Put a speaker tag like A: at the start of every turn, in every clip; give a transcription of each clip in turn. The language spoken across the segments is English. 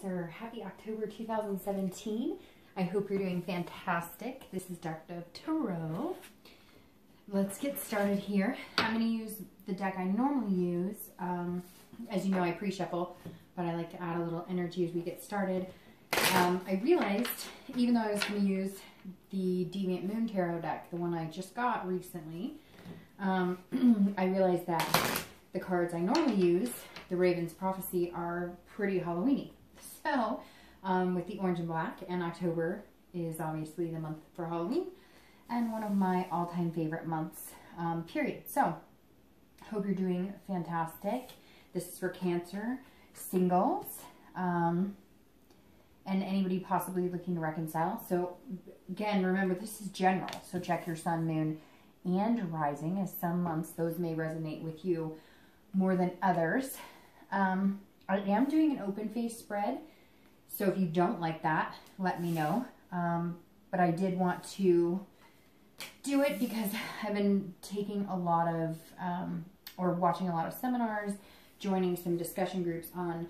A: Cancer. Happy October 2017. I hope you're doing fantastic. This is Darkdove Tarot. Let's get started here. I'm going to use the deck I normally use. As you know, I pre-shuffle, but I like to add a little energy as we get started. I realized, even though I was going to use the Deviant Moon Tarot deck, the one I just got recently, I realized that the cards I normally use, the Raven's Prophecy, are pretty Halloween-y. So, with the orange and black, and October is obviously the month for Halloween, and one of my all-time favorite months, period. So, hope you're doing fantastic. This is for Cancer, singles, and anybody possibly looking to reconcile. So, again, remember, this is general, so check your sun, moon, and rising, as some months those may resonate with you more than others. I am doing an open face spread, so if you don't like that, let me know. But I did want to do it because I've been taking a lot of, or watching a lot of seminars, joining some discussion groups on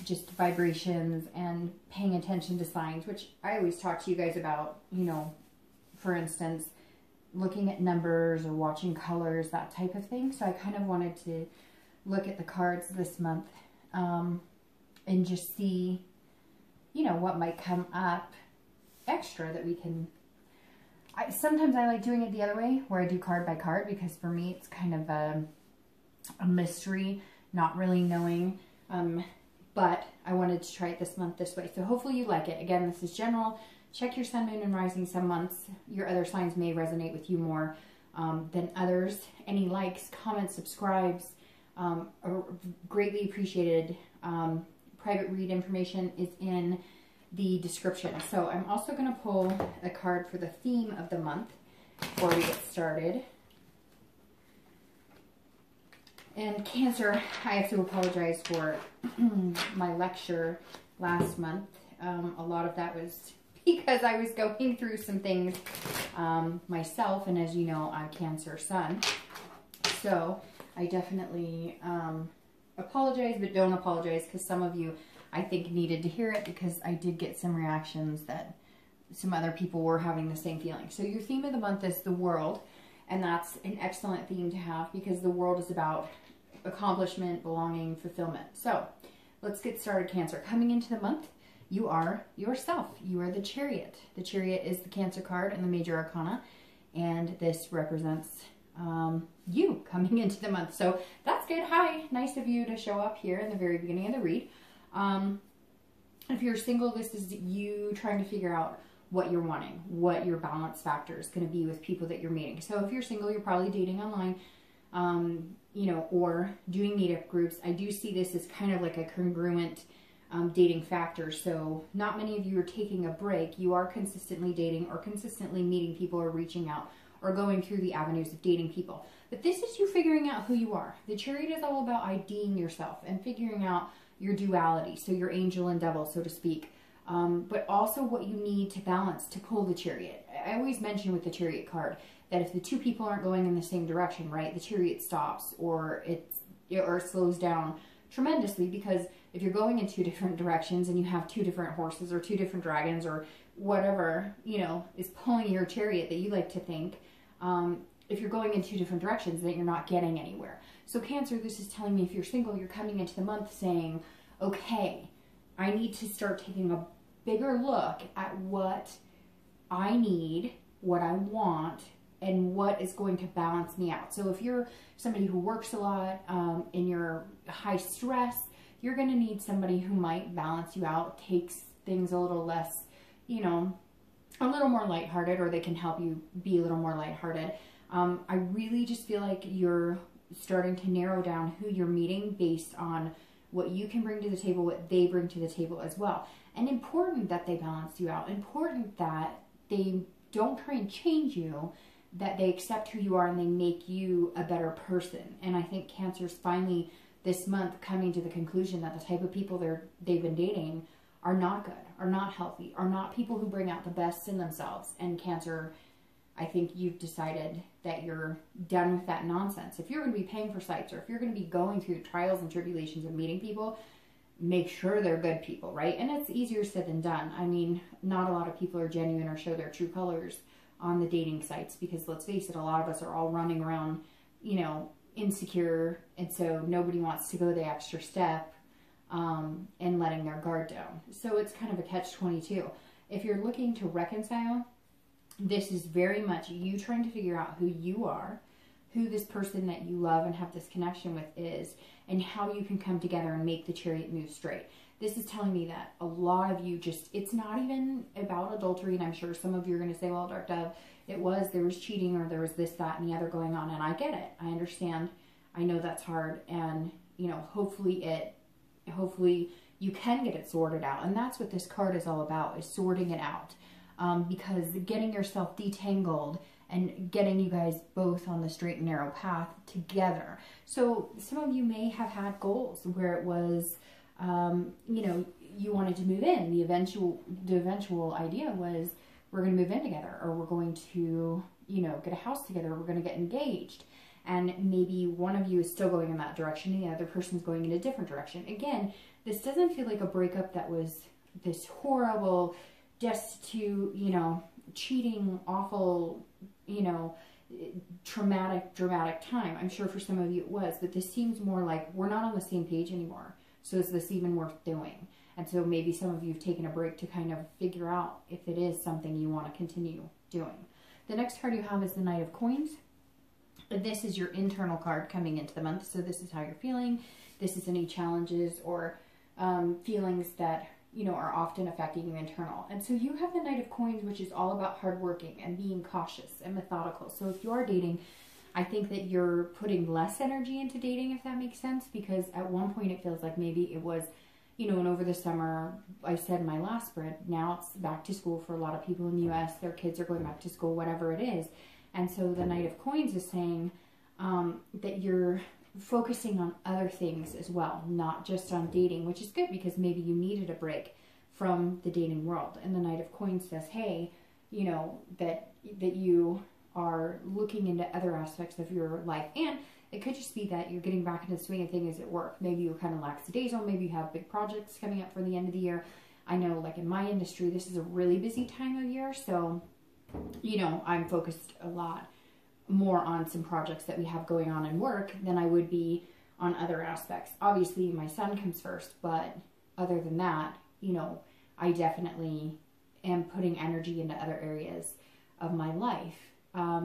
A: just vibrations and paying attention to signs, which I always talk to you guys about, you know, for instance, looking at numbers or watching colors, that type of thing. So I kind of wanted to look at the cards this month and just see, you know, what might come up extra that we can... Sometimes I like doing it the other way, where I do card by card, because for me it's kind of a mystery, not really knowing, but I wanted to try it this month this way. So hopefully you like it. Again, this is general. Check your sun, moon, and rising. Some months your other signs may resonate with you more than others. Any likes, comments, subscribes are greatly appreciated. Private read information is in the description. So I'm also going to pull a card for the theme of the month before we get started. And Cancer, I have to apologize for my lecture last month. A lot of that was because I was going through some things myself, and as you know, I'm Cancer Sun. So I definitely apologize, but don't apologize, because some of you, I think, needed to hear it, because I did get some reactions that some other people were having the same feeling. So your theme of the month is the world, and that's an excellent theme to have, because the world is about accomplishment, belonging, fulfillment. So let's get started, Cancer. Coming into the month, you are yourself. You are the Chariot. The Chariot is the Cancer card in the Major Arcana, and this represents you coming into the month. So that's good. Hi, nice of you to show up here in the very beginning of the read. If you're single, this is you trying to figure out what you're wanting, what your balance factor is going to be with people that you're meeting. So if you're single, you're probably dating online, you know, or doing meetup groups. I do see this as kind of like a congruent dating factor. So not many of you are taking a break. You are consistently dating or consistently meeting people or reaching out or going through the avenues of dating people. But this is you figuring out who you are. The Chariot is all about IDing yourself and figuring out your duality, so your angel and devil, so to speak, but also what you need to balance to pull the Chariot. I always mention with the Chariot card that if the two people aren't going in the same direction, right, the Chariot stops, or it slows down tremendously, because if you're going in two different directions and you have two different horses or two different dragons or whatever, you know, is pulling your Chariot that you like to think, if you're going in two different directions, then you're not getting anywhere. So Cancer, this is telling me if you're single, you're coming into the month saying, okay, I need to start taking a bigger look at what I need, what I want, and what is going to balance me out. So if you're somebody who works a lot and you're high stress, you're going to need somebody who might balance you out, takes things a little less, you know, a little more lighthearted, or they can help you be a little more lighthearted. I really just feel like you're starting to narrow down who you're meeting based on what you can bring to the table, what they bring to the table as well. And important that they balance you out. Important that they don't try and change you, that they accept who you are and they make you a better person. And I think Cancer's finally this month coming to the conclusion that the type of people they've been dating are not good, are not healthy, are not people who bring out the best in themselves. And Cancer, I think you've decided that you're done with that nonsense. If you're going to be paying for sites, or if you're going to be going through trials and tribulations of meeting people, make sure they're good people, right? And it's easier said than done. I mean, not a lot of people are genuine or show their true colors on the dating sites, because let's face it, a lot of us are all running around, you know, insecure, and so nobody wants to go the extra step and letting their guard down. So it's kind of a catch-22. If you're looking to reconcile, this is very much you trying to figure out who you are, who this person that you love and have this connection with is, and how you can come together and make the chariot move straight. This is telling me that a lot of you just, it's not even about adultery, and I'm sure some of you are going to say, well, Dark Dove, there was cheating, or there was this, that, and the other going on, and I get it. I understand. I know that's hard, and, you know, hopefully you can get it sorted out, and that's what this card is all about, is sorting it out, because getting yourself detangled and getting you guys both on the straight and narrow path together. So some of you may have had goals where it was, you know, you wanted to move in. The eventual idea was, we're going to move in together, or we're going to, you know, get a house together, or we're going to get engaged. And maybe one of you is still going in that direction and the other person's going in a different direction. Again, this doesn't feel like a breakup that was this horrible, destitute, you know, cheating, awful, you know, traumatic, dramatic time. I'm sure for some of you it was, but this seems more like we're not on the same page anymore. So is this even worth doing? And so maybe some of you have taken a break to kind of figure out if it is something you want to continue doing. The next card you have is the Knight of Coins. This is your internal card coming into the month. So this is how you're feeling. This is any challenges or feelings that, you know, are often affecting you internal. And so you have the Knight of Coins, which is all about hardworking and being cautious and methodical. So if you are dating, I think that you're putting less energy into dating, if that makes sense, because at one point it feels like maybe it was, you know, and over the summer, I said in my last spread, now it's back to school for a lot of people in the U.S. Their kids are going back to school, whatever it is. And so the Knight of Coins is saying that you're focusing on other things as well, not just on dating, which is good because maybe you needed a break from the dating world. And the Knight of Coins says, hey, you know, that you are looking into other aspects of your life. And it could just be that you're getting back into the swing of things at work. Maybe you're kind of lackadaisical. Maybe you have big projects coming up for the end of the year. I know, like in my industry, this is a really busy time of year. So, you know, I'm focused a lot more on some projects that we have going on in work than I would be on other aspects. Obviously, my son comes first, but other than that, you know, I definitely am putting energy into other areas of my life,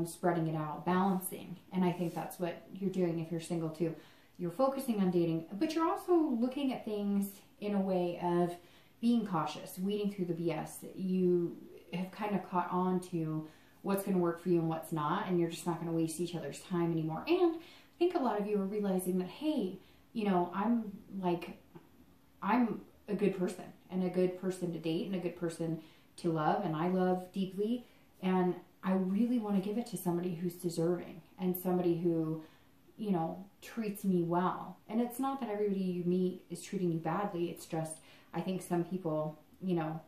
A: spreading it out, balancing. And I think that's what you're doing if you're single too. You're focusing on dating, but you're also looking at things in a way of being cautious, weeding through the BS. You have kind of caught on to what's going to work for you and what's not, and you're just not going to waste each other's time anymore. And I think a lot of you are realizing that, hey, you know, I'm a good person, and a good person to date, and a good person to love, and I love deeply, and I really want to give it to somebody who's deserving, and somebody who, you know, treats me well. And it's not that everybody you meet is treating you badly, it's just, I think some people, you know,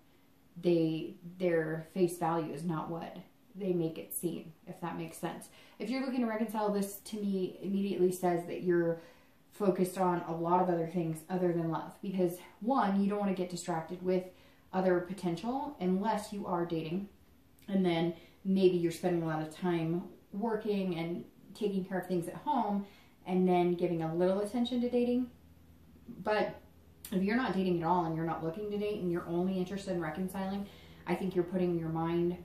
A: their face value is not what they make it seem, if that makes sense. If you're looking to reconcile, this to me immediately says that you're focused on a lot of other things other than love, because one, you don't want to get distracted with other potential unless you are dating, and then maybe you're spending a lot of time working and taking care of things at home and then giving a little attention to dating. But if you're not dating at all and you're not looking to date and you're only interested in reconciling, I think you're putting your mind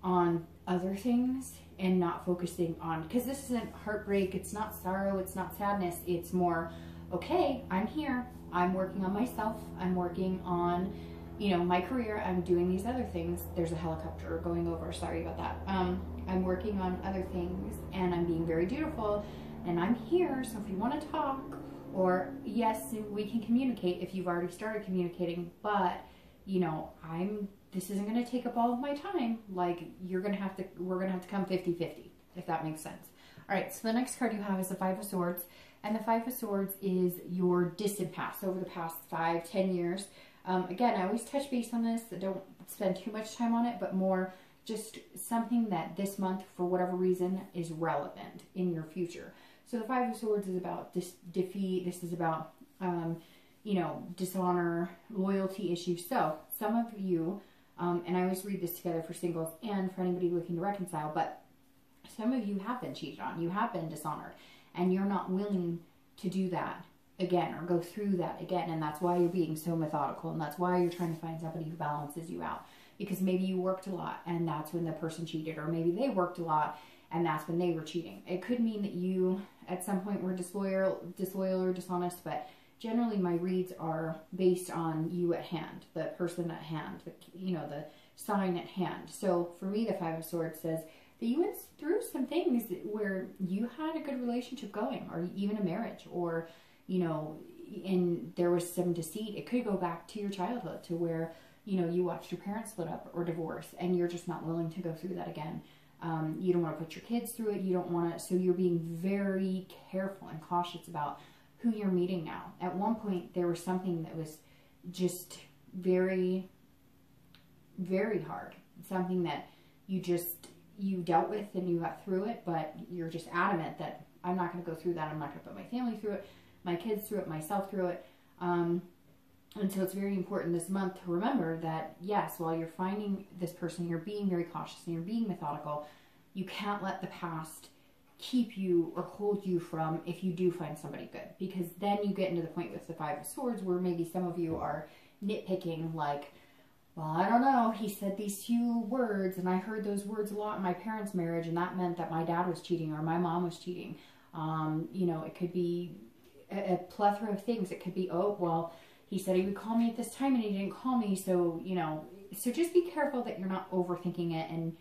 A: on other things and not focusing on, because this isn't heartbreak, it's not sorrow, it's not sadness, it's more, okay, I'm here, I'm working on myself, I'm working on, you know, my career, I'm doing these other things. There's a helicopter going over, sorry about that. I'm working on other things and I'm being very dutiful and I'm here, so if you want to talk, or yes, we can communicate if you've already started communicating, but, you know, this isn't going to take up all of my time. Like, we're going to have to come 50-50, if that makes sense. All right, so the next card you have is the Five of Swords. And the Five of Swords is your distant past over the past 5-10 years. Again, I always touch base on this. I don't spend too much time on it, but more just something that this month, for whatever reason, is relevant in your future. So the Five of Swords is about defeat. This is about, you know, dishonor, loyalty issues. So some of you, and I always read this together for singles and for anybody looking to reconcile, but some of you have been cheated on, you have been dishonored, and you're not willing to do that again or go through that again. And that's why you're being so methodical, and that's why you're trying to find somebody who balances you out. Because maybe you worked a lot and that's when the person cheated, or maybe they worked a lot and that's when they were cheating. It could mean that you at some point were disloyal or dishonest, but generally my reads are based on you at hand, the person at hand, you know, the sign at hand. So for me, the Five of Swords says that you went through some things where you had a good relationship going, or even a marriage, or, you know, and there was some deceit. It could go back to your childhood, to where, you know, you watched your parents split up or divorce, and you're just not willing to go through that again. You don't want to put your kids through it. You don't want to, so you're being very careful and cautious about who you're meeting now. At one point, there was something that was just very, very hard. Something that you dealt with and you got through it, but you're just adamant that I'm not going to go through that. I'm not going to put my family through it, my kids through it, myself through it. And so it's very important this month to remember that, yes, while you're finding this person, you're being very cautious and you're being methodical. You can't let the past keep you or hold you from, if you do find somebody good. Because then you get into the point with the Five of Swords where maybe some of you are nitpicking, like, well, I don't know, he said these few words and I heard those words a lot in my parents' marriage, and that meant that my dad was cheating or my mom was cheating. You know, it could be a plethora of things. It could be, oh, well, he said he would call me at this time and he didn't call me. So, you know, so just be careful that you're not overthinking it and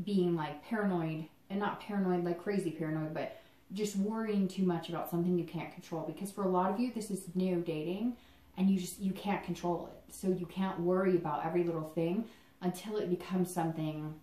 A: being like paranoid, and not paranoid like crazy paranoid, but just worrying too much about something you can't control. Because for a lot of you, this is new dating and you can't control it. So you can't worry about every little thing until it becomes something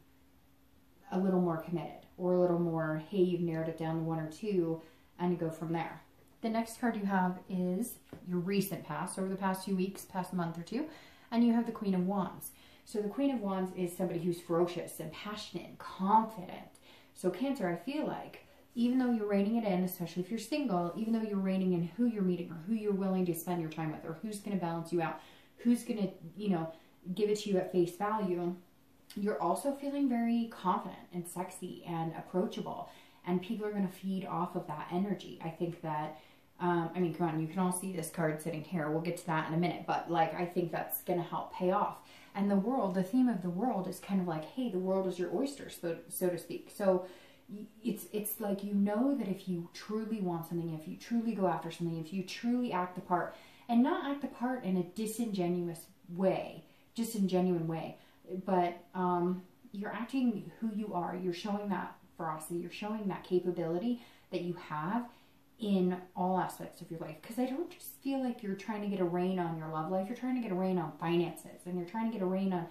A: a little more committed, or a little more, hey, you've narrowed it down to one or two, and you go from there. The next card you have is your recent past, over the past few weeks, past month or two, and you have the Queen of Wands. So the Queen of Wands is somebody who's ferocious and passionate and confident. So Cancer, I feel like, even though you're reining it in, especially if you're single, even though you're reining in who you're meeting or who you're willing to spend your time with, or who's going to balance you out, who's going to, you know, give it to you at face value, you're also feeling very confident and sexy and approachable. And people are going to feed off of that energy. I think that, I mean, come on, you can all see this card sitting here. We'll get to that in a minute. But, like, I think that's going to help pay off. And the world, the theme of the world is kind of like, hey, the world is your oyster, so to speak. So it's like, you know that if you truly want something, if you truly go after something, if you truly act the part, and not act the part in a disingenuous way, but you're acting who you are. You're showing that ferocity. You're showing that capability that you have in all aspects of your life. Because I don't just feel like you're trying to get a rein on your love life. You're trying to get a rein on finances, and you're trying to get a rein on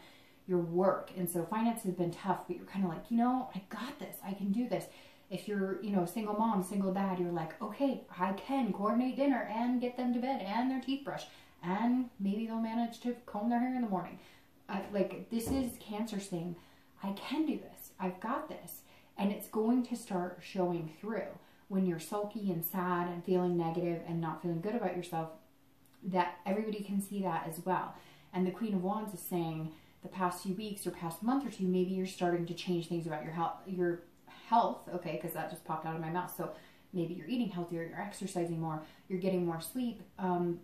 A: your work. And so finance has been tough, but you're kind of like, you know, I got this. I can do this. If you're, you know, a single mom, single dad, you're like, okay, I can coordinate dinner and get them to bed and their teeth brushed, and maybe they'll manage to comb their hair in the morning. Like, this is Cancer saying, I can do this. I've got this. And it's going to start showing through. When you're sulky and sad and feeling negative and not feeling good about yourself, that everybody can see that as well. And the Queen of Wands is saying the past few weeks or past month or two, maybe you're starting to change things about your health, okay, because that just popped out of my mouth. So maybe you're eating healthier, you're exercising more, you're getting more sleep,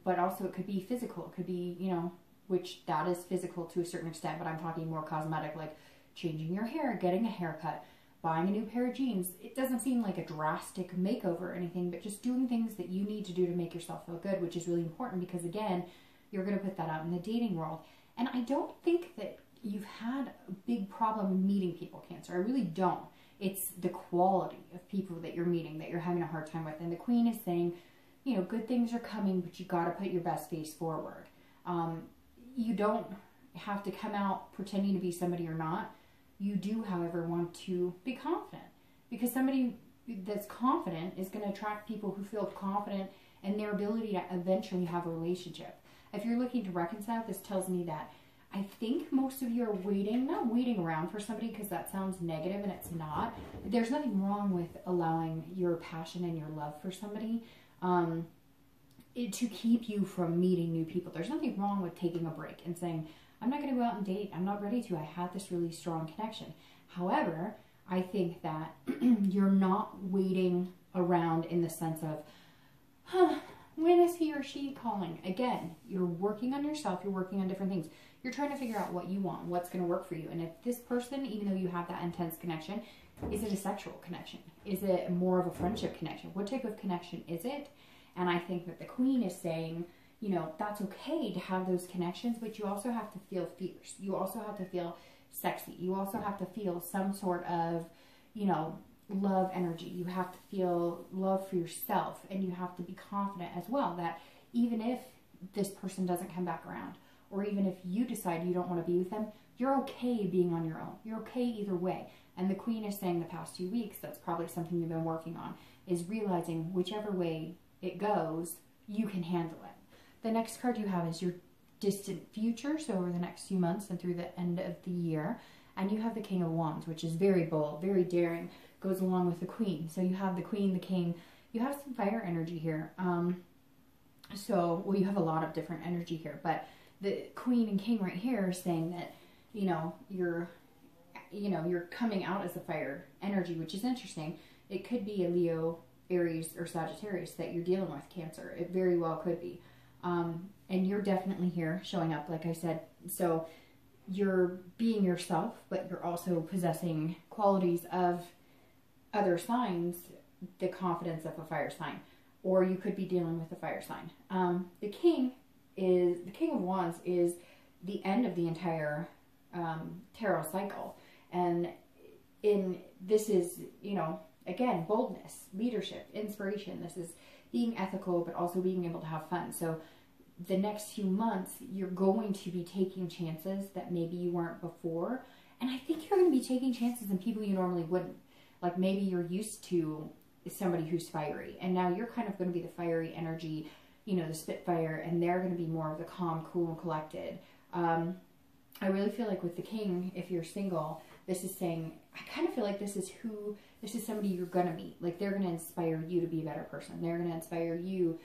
A: but also it could be physical. It could be, you know, which that is physical to a certain extent, but I'm talking more cosmetic, like changing your hair, getting a haircut, buying a new pair of jeans. It doesn't seem like a drastic makeover or anything, but just doing things that you need to do to make yourself feel good, which is really important because, again, you're going to put that out in the dating world. And I don't think that you've had a big problem meeting people, Cancer. I really don't. It's the quality of people that you're meeting that you're having a hard time with. And the Queen is saying, you know, good things are coming, but you got to put your best face forward. You don't have to come out pretending to be somebody you're not. You do, however, want to be confident, because somebody that's confident is going to attract people who feel confident in their ability to eventually have a relationship. If you're looking to reconcile, this tells me that I think most of you are not waiting around for somebody, because that sounds negative and it's not. There's nothing wrong with allowing your passion and your love for somebody. to keep you from meeting new people. There's nothing wrong with taking a break and saying, I'm not going to go out and date. I'm not ready to. I had this really strong connection. However, I think that you're not waiting around in the sense of, when is he or she calling? Again, you're working on yourself. You're working on different things. You're trying to figure out what you want, what's going to work for you. And if this person, even though you have that intense connection, is it a sexual connection? Is it more of a friendship connection? What type of connection is it? And I think that the Queen is saying, you know, that's okay to have those connections, but you also have to feel fierce. You also have to feel sexy. You also have to feel some sort of, you know, love energy. You have to feel love for yourself, and you have to be confident as well that even if this person doesn't come back around, or even if you decide you don't want to be with them, you're okay being on your own. You're okay either way. And the Queen is saying the past 2 weeks, that's probably something you've been working on, is realizing whichever way it goes, you can handle it. The next card you have is your distant future, so over the next few months and through the end of the year. And you have the King of Wands, which is very bold, very daring, goes along with the Queen. So you have the Queen, the King, you have some fire energy here. Well, you have a lot of different energy here, but the Queen and King right here are saying that, you're coming out as a fire energy, which is interesting. It could be a Leo, Aries, or Sagittarius that you're dealing with, Cancer. It very well could be. And you're definitely here showing up, like I said. So you're being yourself, but you're also possessing qualities of other signs, the confidence of a fire sign. Or you could be dealing with a fire sign. The King of Wands is the end of the entire tarot cycle. And this is, again, boldness, leadership, inspiration. This is being ethical, but also being able to have fun. So the next few months, you're going to be taking chances that maybe you weren't before. And I think you're going to be taking chances in people you normally wouldn't. Like maybe you're used to somebody who's fiery, and now you're kind of going to be the fiery energy, the Spitfire, and they're going to be more of the calm, cool, and collected. I really feel like with the King, if you're single, this is saying, I kind of feel like this is somebody you're going to meet. Like they're going to inspire you to be a better person. They're going to inspire you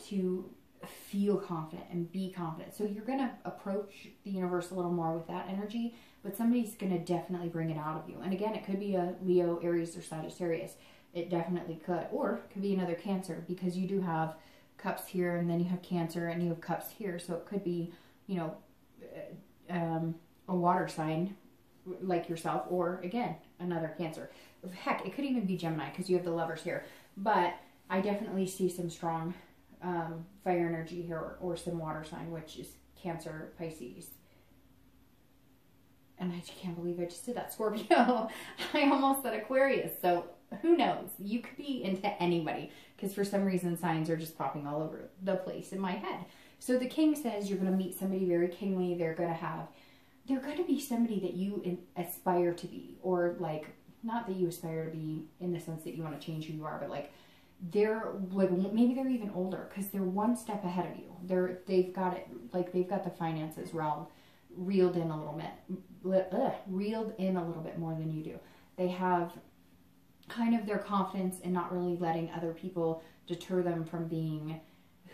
A: to feel confident and be confident. So you're going to approach the universe a little more with that energy, but somebody's going to definitely bring it out of you. And again, it could be a Leo, Aries, or Sagittarius. It definitely could. Or it could be another Cancer, because you do have cups here, and then you have Cancer, and you have cups here. So it could be, a water sign like yourself, or again, another Cancer. Heck, it could even be Gemini, because you have the Lovers here. But I definitely see some strong fire energy here, or some water sign, which is Cancer, Pisces. And I can't believe I just did that. Scorpio. I almost said Aquarius. So who knows? You could be into anybody, because for some reason signs are just popping all over the place in my head. So the King says you're going to meet somebody very kingly. They're going to be somebody that you aspire to be, or like, not that you aspire to be in the sense that you want to change who you are, but like they're like, maybe they're even older, because they're one step ahead of you. They've got it, like they've got the finances reeled in a little bit more than you do. They have kind of their confidence in not really letting other people deter them from being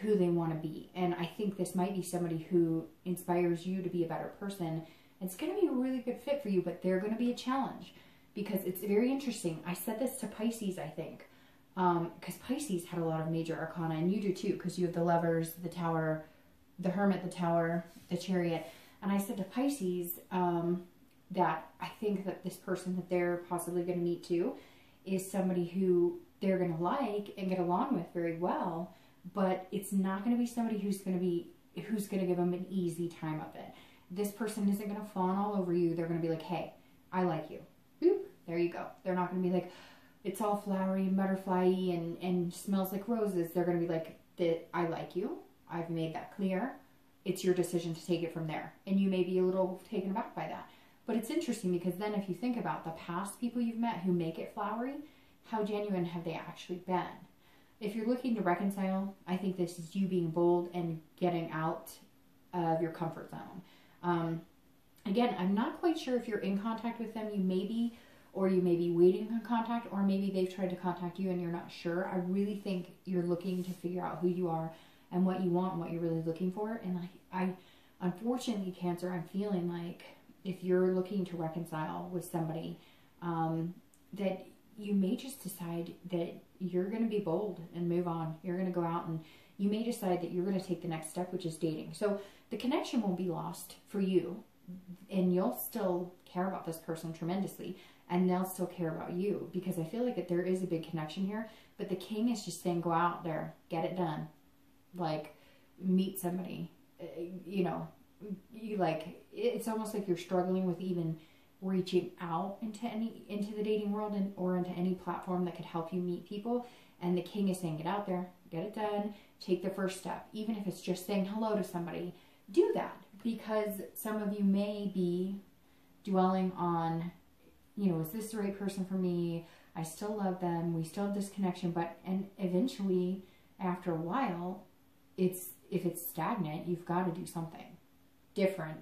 A: who they want to be. And I think this might be somebody who inspires you to be a better person. It's going to be a really good fit for you, but they're going to be a challenge, because it's very interesting. I said this to Pisces, I think, because Pisces had a lot of major arcana, and you do too, because you have the Lovers, the Tower, the Hermit, the Tower, the Chariot. And I said to Pisces that I think that this person that they're possibly going to meet too is somebody who they're going to like and get along with very well, but it's not going to be somebody who's going to give them an easy time of it. This person isn't going to fawn all over you. They're going to be like, hey, I like you. Boop, there you go. They're not going to be like, it's all flowery and butterfly-y and smells like roses. They're going to be like, I like you. I've made that clear. It's your decision to take it from there. And you may be a little taken aback by that. But it's interesting, because then if you think about the past people you've met who make it flowery, how genuine have they actually been? If you're looking to reconcile, I think this is you being bold and getting out of your comfort zone. Again, I'm not quite sure if you're in contact with them. You may be, or you may be waiting for contact, or maybe they've tried to contact you and you're not sure. I really think you're looking to figure out who you are and what you want and what you're really looking for. And I unfortunately, Cancer, I'm feeling like if you're looking to reconcile with somebody, that you may just decide that you're going to be bold and move on. You're going to go out and you may decide that you're going to take the next step, which is dating. So the connection won't be lost for you, and you'll still care about this person tremendously, and they'll still care about you, because I feel like that there is a big connection here. But the king is just saying, go out there, get it done. Like, meet somebody. You know, you like, it's almost like you're struggling with even reaching out into the dating world or into any platform that could help you meet people. And the king is saying, get out there, get it done, take the first step. Even if it's just saying hello to somebody, do that, because some of you may be dwelling on, you know, is this the right person for me? I still love them. We still have this connection, and eventually, after a while, if it's stagnant, you've got to do something different,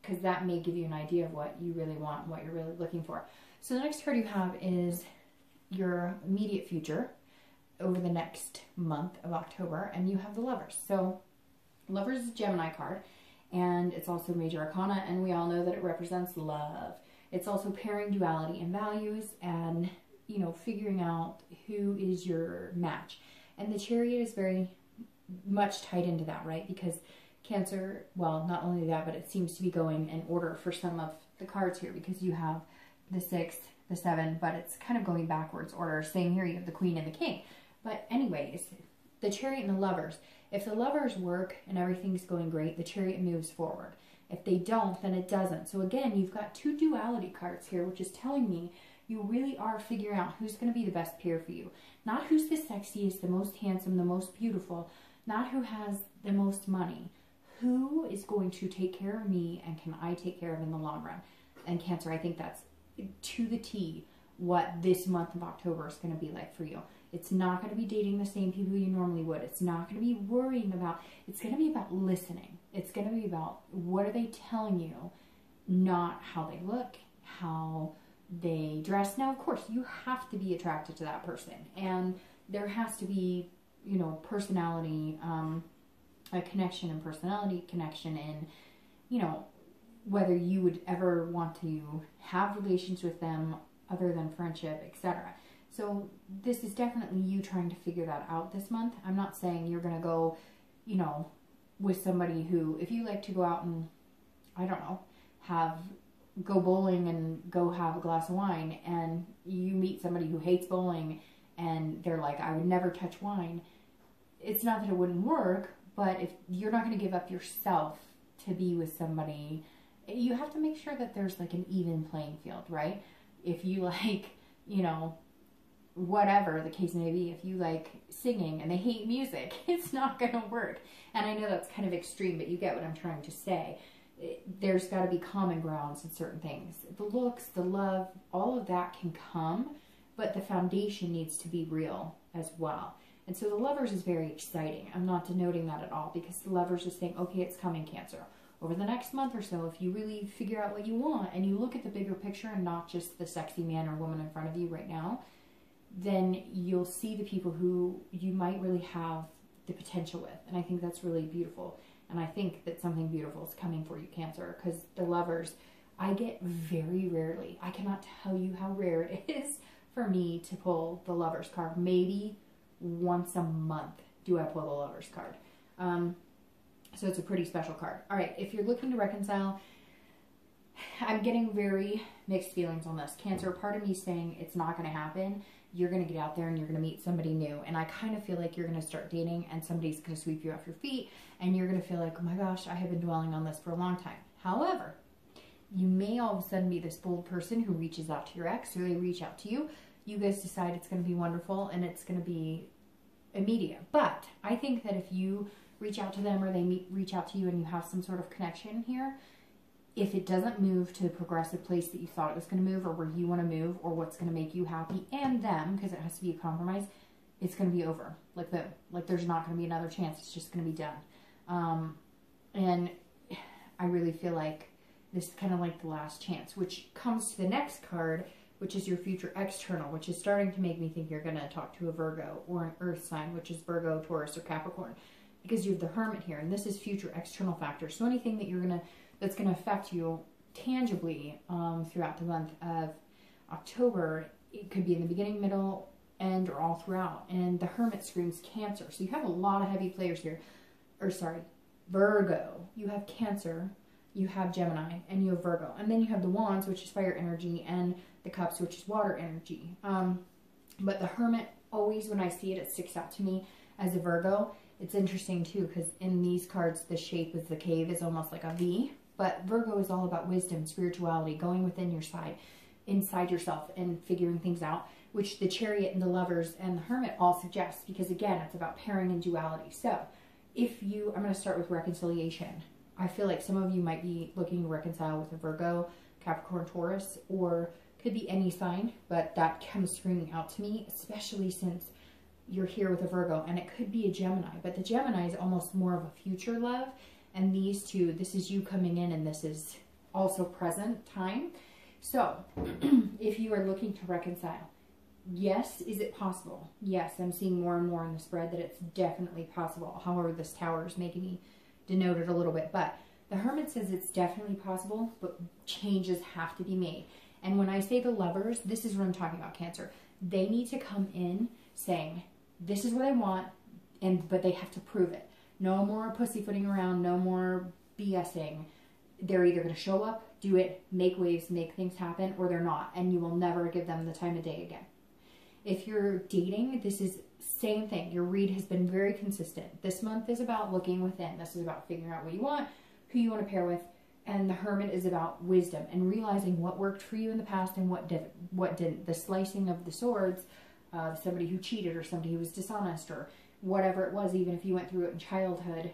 A: because that may give you an idea of what you really want and what you're really looking for. So the next card you have is your immediate future over the next month of October, and you have the Lovers. So Lovers is a Gemini card, and it's also major arcana, and we all know that it represents love. It's also pairing duality and values, and, you know, figuring out who is your match. And the Chariot is very much tied into that, right? Because Cancer, well, not only that, but it seems to be going in order for some of the cards here, because you have the 6, the 7, but it's kind of going backwards order. Same here, you have the Queen and the King. But anyways, the Chariot and the Lovers. If the Lovers work and everything's going great, the Chariot moves forward. If they don't, then it doesn't. So again, you've got 2 duality cards here, which is telling me you really are figuring out who's going to be the best pair for you. Not who's the sexiest, the most handsome, the most beautiful, not who has the most money. Who is going to take care of me, and can I take care of in the long run? And Cancer, I think that's to the T what this month of October is going to be like for you. It's not going to be dating the same people you normally would. It's not going to be worrying about, it's going to be about listening. It's going to be about what are they telling you, not how they look, how they dress. Now, of course, you have to be attracted to that person, and there has to be, you know, personality, a connection and personality connection, and, you know, whether you would ever want to have relations with them other than friendship, etc. So this is definitely you trying to figure that out this month. I'm not saying you're going to go, you know, with somebody who, if you like to go out and, I don't know, go bowling and go have a glass of wine, and you meet somebody who hates bowling and they're like, I would never touch wine. It's not that it wouldn't work, but if you're not going to give up yourself to be with somebody, you have to make sure that there's like an even playing field, right? If you like, you know, whatever the case may be, if you like singing and they hate music, it's not going to work. And I know that's kind of extreme, but you get what I'm trying to say. There's got to be common grounds in certain things. The looks, the love, all of that can come, but the foundation needs to be real as well. And so the Lovers is very exciting. I'm not denoting that at all, because the Lovers is saying, okay, it's coming, Cancer. Over the next month or so, if you really figure out what you want and you look at the bigger picture and not just the sexy man or woman in front of you right now, then you'll see the people who you might really have the potential with. And I think that's really beautiful. And I think that something beautiful is coming for you, Cancer, because the Lovers, I get very rarely, I cannot tell you how rare it is for me to pull the Lovers card. Maybe once a month do I pull the Lovers card. So it's a pretty special card. All right, if you're looking to reconcile, I'm getting very mixed feelings on this. Cancer, part of me is saying it's not going to happen. You're going to get out there and you're going to meet somebody new. And I kind of feel like you're going to start dating and somebody's going to sweep you off your feet. And you're going to feel like, oh my gosh, I have been dwelling on this for a long time. However, you may all of a sudden be this bold person who reaches out to your ex, or they reach out to you. You guys decide it's going to be wonderful and it's going to be immediate. But I think that if you reach out to them or they reach out to you and you have some sort of connection here, if it doesn't move to the progressive place that you thought it was going to move, or where you want to move, or what's going to make you happy and them, because it has to be a compromise, it's going to be over. Like there's not going to be another chance. It's just going to be done. And I really feel like this is kind of like the last chance, which comes to the next card, which is your future external, which is starting to make me think you're going to talk to a Virgo or an earth sign, which is Virgo, Taurus, or Capricorn. because you have the Hermit here, and this is future external factors. So anything that that's gonna affect you tangibly throughout the month of October, it could be in the beginning, middle, end, or all throughout. And the Hermit screams Cancer. So you have a lot of heavy players here. Or sorry, Virgo. You have Cancer, you have Gemini, and you have Virgo. And then you have the Wands, which is fire energy, and the Cups, which is water energy. But the Hermit, always when I see it, it sticks out to me as a Virgo. It's interesting too, because in these cards, the shape of the cave is almost like a V. But Virgo is all about wisdom, spirituality, going within your inside yourself and figuring things out, which the Chariot and the Lovers and the Hermit all suggest, because again, it's about pairing and duality. So I'm going to start with reconciliation. I feel like some of you might be looking to reconcile with a Virgo, Capricorn, Taurus, or could be any sign, but that comes screaming out to me, especially since you're here with a Virgo, and it could be a Gemini, but the Gemini is almost more of a future love, and these two, this is you coming in, and this is also present time. So if you are looking to reconcile, yes, is it possible? Yes, I'm seeing more and more in the spread that it's definitely possible. However, this Tower is making me denote it a little bit, but the Hermit says it's definitely possible, but changes have to be made. And when I say the Lovers, this is what I'm talking about, Cancer. They need to come in saying, this is what I want, but they have to prove it. No more pussyfooting around, no more BSing. They're either going to show up, do it, make waves, make things happen, or they're not, and you will never give them the time of day again. If you're dating, this is same thing. Your read has been very consistent. This month is about looking within. This is about figuring out what you want, who you want to pair with, and the Hermit is about wisdom and realizing what worked for you in the past and what didn't. The slicing of the swords, somebody who cheated or somebody who was dishonest or whatever it was, even if you went through it in childhood,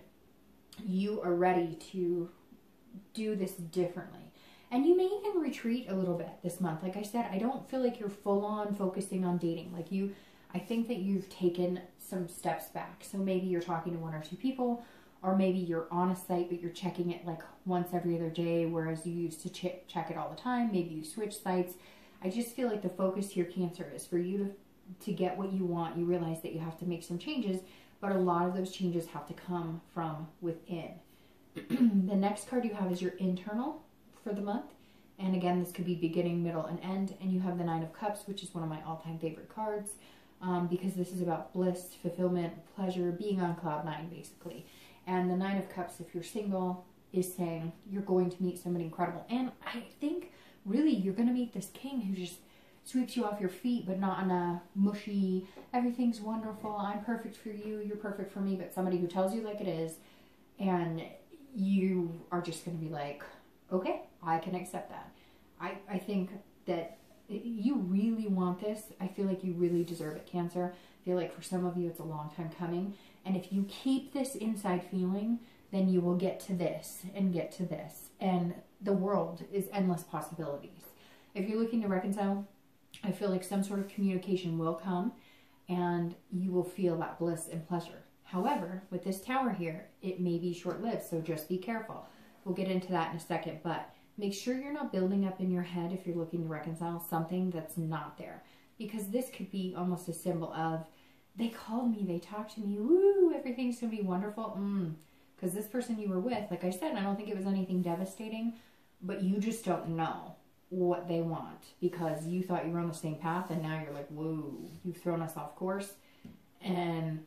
A: you are ready to do this differently. And you may even retreat a little bit this month. Like I said, I don't feel like you're full on focusing on dating. I think that you've taken some steps back. So maybe you're talking to one or two people, or maybe you're on a site, but you're checking it like once every other day, whereas you used to check it all the time. Maybe you switch sites. I just feel like the focus here, Cancer, is for you to get what you want. You realize that you have to make some changes, but a lot of those changes have to come from within. The next card you have is your internal for the month. And again, this could be beginning, middle, and end. And you have the Nine of Cups, which is one of my all-time favorite cards, because this is about bliss, fulfillment, pleasure, being on cloud nine, basically. And the Nine of Cups, if you're single, is saying you're going to meet somebody incredible. And I think, really, you're going to meet this king who just sweeps you off your feet, but not in a mushy, everything's wonderful, I'm perfect for you, you're perfect for me, but somebody who tells you like it is, and you are just going to be like, okay, I can accept that. I think that you really want this. I feel like you really deserve it, Cancer. I feel like for some of you it's a long time coming. And if you keep this inside feeling, then you will get to this and get to this. And the world is endless possibilities. If you're looking to reconcile, I feel like some sort of communication will come and you will feel that bliss and pleasure. However, with this Tower here, it may be short-lived, so just be careful. We'll get into that in a second, but make sure you're not building up in your head, if you're looking to reconcile, something that's not there. Because this could be almost a symbol of, they called me, they talked to me, woo, everything's going to be wonderful. Because this person you were with, like I said, I don't think it was anything devastating, but you just don't know what they want because you thought you were on the same path, and now you're like, whoa, you've thrown us off course. And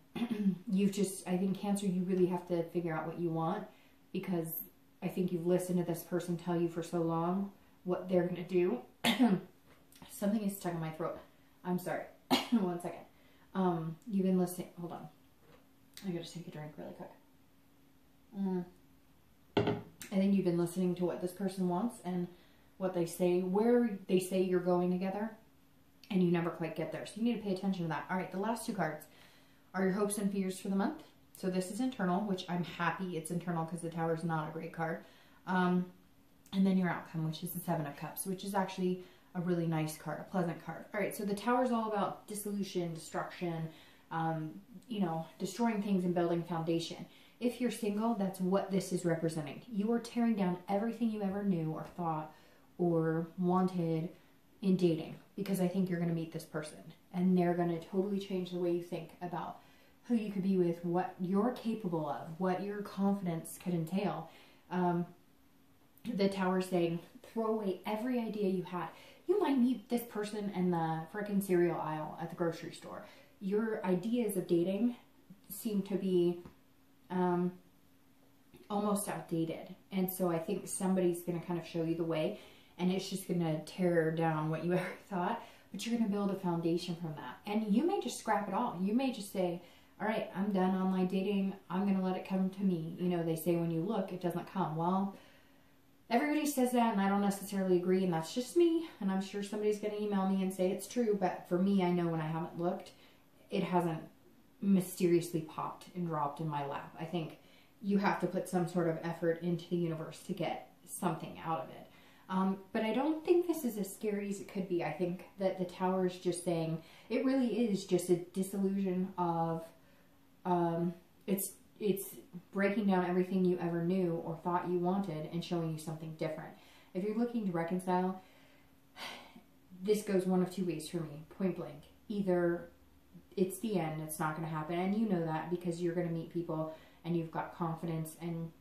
A: you've just, I think, Cancer, you really have to figure out what you want, because I think you've listened to this person tell you for so long what they're going to do. Something is stuck in my throat. I'm sorry. 1 second. You've been listening. Hold on. I got to take a drink really quick. I think you've been listening to what this person wants and what they say, where they say you're going together, and you never quite get there. So you need to pay attention to that. All right, the last two cards are your hopes and fears for the month. So this is internal, which I'm happy it's internal because the Tower is not a great card. And then your outcome, which is the Seven of Cups, which is actually a really nice card, a pleasant card. All right, so the Tower is all about dissolution, destruction, you know, destroying things and building foundation. If you're single, that's what this is representing. You are tearing down everything you ever knew or thought or wanted in dating, because I think you're going to meet this person and they're going to totally change the way you think about who you could be with, what you're capable of, what your confidence could entail. The Tower's saying, throw away every idea you had. You might meet this person in the freaking cereal aisle at the grocery store. Your ideas of dating seem to be almost outdated. And so I think somebody's going to kind of show you the way, and it's just going to tear down what you ever thought. But you're going to build a foundation from that. And you may just scrap it all. You may just say, all right, I'm done online dating. I'm going to let it come to me. You know, they say when you look, it doesn't come. Well, everybody says that, and I don't necessarily agree, and that's just me. And I'm sure somebody's going to email me and say it's true. But for me, I know when I haven't looked, it hasn't mysteriously popped and dropped in my lap. I think you have to put some sort of effort into the universe to get something out of it. But I don't think this is as scary as it could be. I think that the Tower is just saying, it really is just a disillusion of, it's breaking down everything you ever knew or thought you wanted and showing you something different. If you're looking to reconcile, this goes one of two ways for me, point blank. Either it's the end, it's not going to happen, and you know that because you're going to meet people and you've got confidence and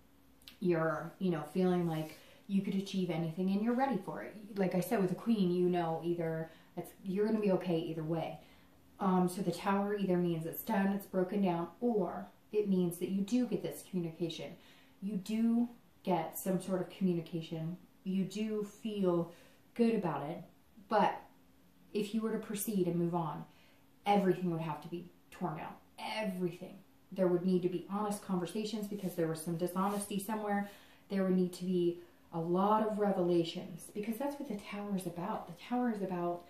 A: you're, you know, feeling like you could achieve anything and you're ready for it. Like I said with the Queen, you know, either you're going to be okay either way. So the Tower either means it's done, it's broken down, or it means that you do get this communication. You do get some sort of communication. You do feel good about it. But if you were to proceed and move on, everything would have to be torn down. Everything. There would need to be honest conversations because there was some dishonesty somewhere. There would need to be a lot of revelations because that's what the Tower is about. The Tower is about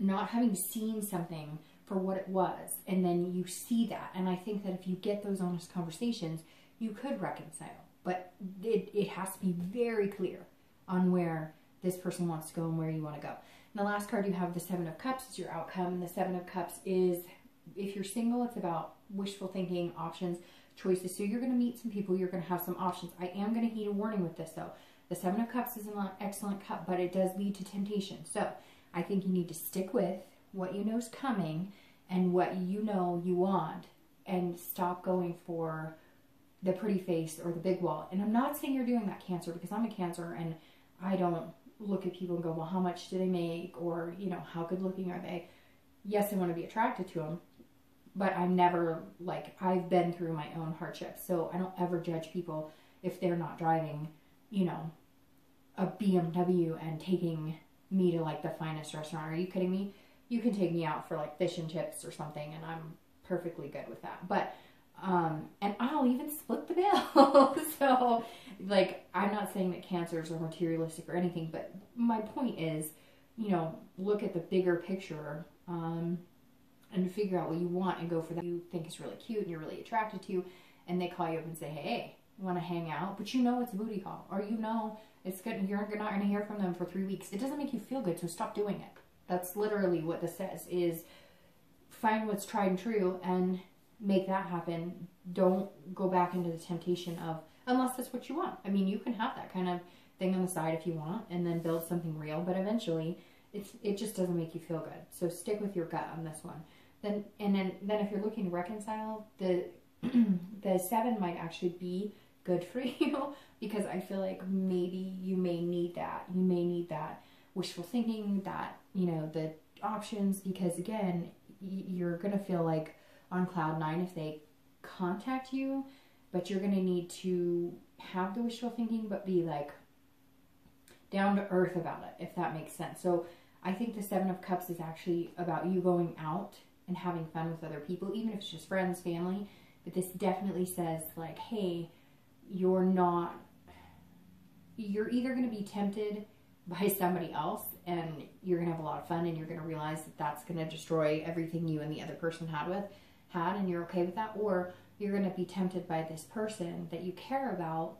A: not having seen something for what it was, and then you see that. And I think that if you get those honest conversations, you could reconcile. But it has to be very clear on where this person wants to go and where you want to go. And the last card you have, the Seven of Cups, is your outcome. And the Seven of Cups is, if you're single, it's about wishful thinking, options, choices. So you're going to meet some people, you're going to have some options. I am going to heed a warning with this though. The Seven of Cups is an excellent cup, but it does lead to temptation. So I think you need to stick with what you know is coming and what you know you want, and stop going for the pretty face or the big wall. And I'm not saying you're doing that, Cancer, because I'm a Cancer and I don't look at people and go, well, how much do they make? Or, you know, how good looking are they? Yes, I want to be attracted to them, but I'm never, like, I've been through my own hardships. So I don't ever judge people if they're not driving, you know, a BMW and taking me to like the finest restaurant. Are you kidding me? You can take me out for like fish and chips or something and I'm perfectly good with that. But and I'll even split the bill. So like, I'm not saying that Cancers are materialistic or anything, but my point is, you know, look at the bigger picture and figure out what you want and go for that you think is really cute and you're really attracted to, and they call you up and say, hey, want to hang out? But you know it's a booty call, or you know it's good, you're not going to hear from them for 3 weeks. It doesn't make you feel good, so stop doing it. That's literally what this says, is find what's tried and true and make that happen. Don't go back into the temptation of, unless that's what you want. I mean, you can have that kind of thing on the side if you want and then build something real, but eventually it just doesn't make you feel good. So stick with your gut on this one. Then if you're looking to reconcile, the the 7 might actually be good for you, because I feel like maybe you may need that. You may need that wishful thinking, that, you know, the options, because again, you're going to feel like on cloud 9 if they contact you, but you're going to need to have the wishful thinking, but be like down to earth about it, if that makes sense. So I think the 7 of Cups is actually about you going out and having fun with other people, even if it's just friends, family. But this definitely says like, hey, you're either going to be tempted by somebody else and you're going to have a lot of fun and you're going to realize that that's going to destroy everything you and the other person had and you're okay with that, or you're going to be tempted by this person that you care about,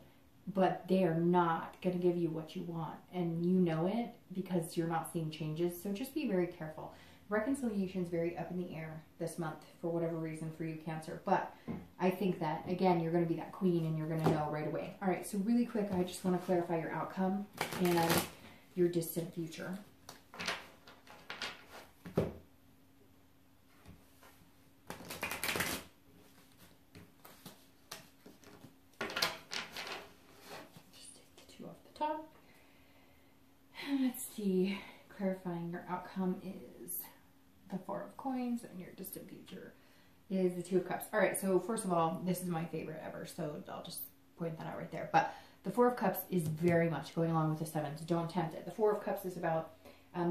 A: but they are not going to give you what you want, and you know it because you're not seeing changes. So just be very careful. Reconciliation is very up in the air this month for whatever reason for you, Cancer. But I think that, again, you're going to be that queen and you're going to know right away. All right, so really quick, I just want to clarify your outcome and your distant future. the top. Let's see. Clarifying your outcome is the Four of Coins, and your distant future is the Two of Cups. All right, so first of all, this is my favorite ever, so I'll just point that out right there. But the Four of Cups is very much going along with the Sevens. Don't tempt it. The Four of Cups is about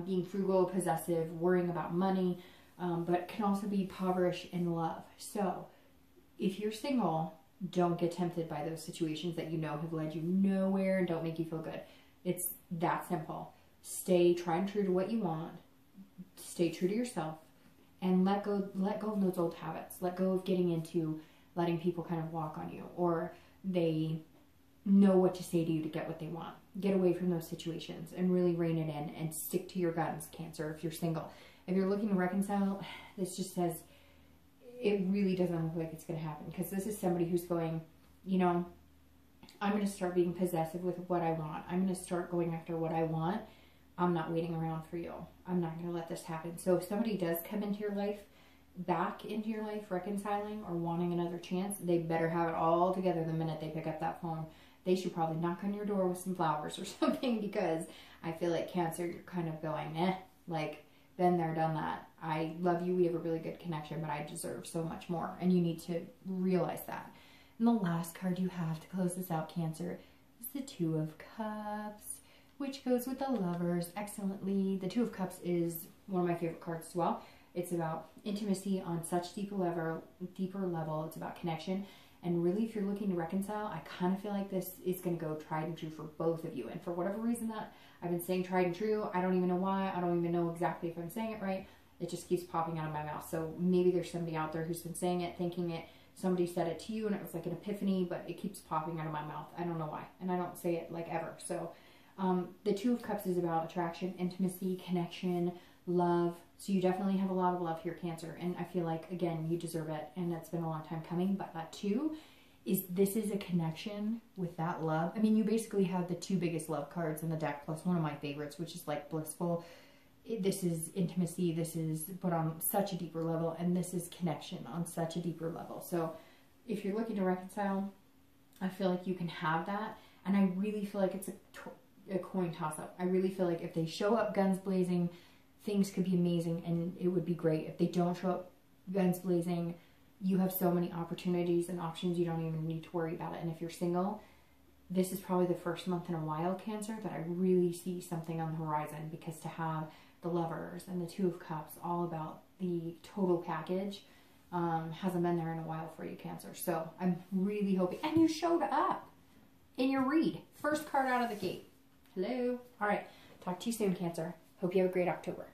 A: being frugal, possessive, worrying about money, but can also be impoverished in love. So if you're single, don't get tempted by those situations that you know have led you nowhere and don't make you feel good. It's that simple. Stay tried and true to what you want. Stay true to yourself, and let go of those old habits. Let go of getting into letting people kind of walk on you, or they know what to say to you to get what they want. Get away from those situations and really rein it in and stick to your guns, Cancer, if you're single. If you're looking to reconcile, this just says it really doesn't look like it's going to happen, because this is somebody who's going, you know, I'm going to start being possessive with what I want. I'm going to start going after what I want. I'm not waiting around for you. I'm not going to let this happen. So if somebody does come into your life, back into your life, reconciling or wanting another chance, they better have it all together the minute they pick up that phone. They should probably knock on your door with some flowers or something, because I feel like Cancer, you're kind of going, like, been there, done that. I love you. We have a really good connection, but I deserve so much more. And you need to realize that. And the last card you have to close this out, Cancer, is the Two of Cups, which goes with the Lovers excellently. The Two of Cups is one of my favorite cards as well. It's about intimacy on such deeper level. It's about connection. And really, if you're looking to reconcile, I kind of feel like this is going to go tried and true for both of you. And for whatever reason that I've been saying tried and true, I don't even know why. I don't even know exactly if I'm saying it right. It just keeps popping out of my mouth. So maybe there's somebody out there who's been saying it, thinking it. Somebody said it to you and it was like an epiphany, but it keeps popping out of my mouth. I don't know why. And I don't say it like ever. So the Two of Cups is about attraction, intimacy, connection, love. So you definitely have a lot of love here, Cancer. And I feel like, again, you deserve it. And it's been a long time coming. But that too this is a connection with that love. I mean, you basically have the two biggest love cards in the deck, plus one of my favorites, which is like blissful. This is intimacy. This is but on such a deeper level. And this is connection on such a deeper level. So if you're looking to reconcile, I feel like you can have that. And I really feel like it's a coin toss-up. I really feel like if they show up guns blazing, things could be amazing and it would be great. If they don't show up guns blazing, you have so many opportunities and options, you don't even need to worry about it. And if you're single, this is probably the first month in a while, Cancer, that I really see something on the horizon, because to have the Lovers and the Two of Cups, all about the total package, hasn't been there in a while for you, Cancer. So I'm really hoping, and you showed up in your read. First card out of the gate. Hello. All right. Talk to you soon, Cancer. Hope you have a great October.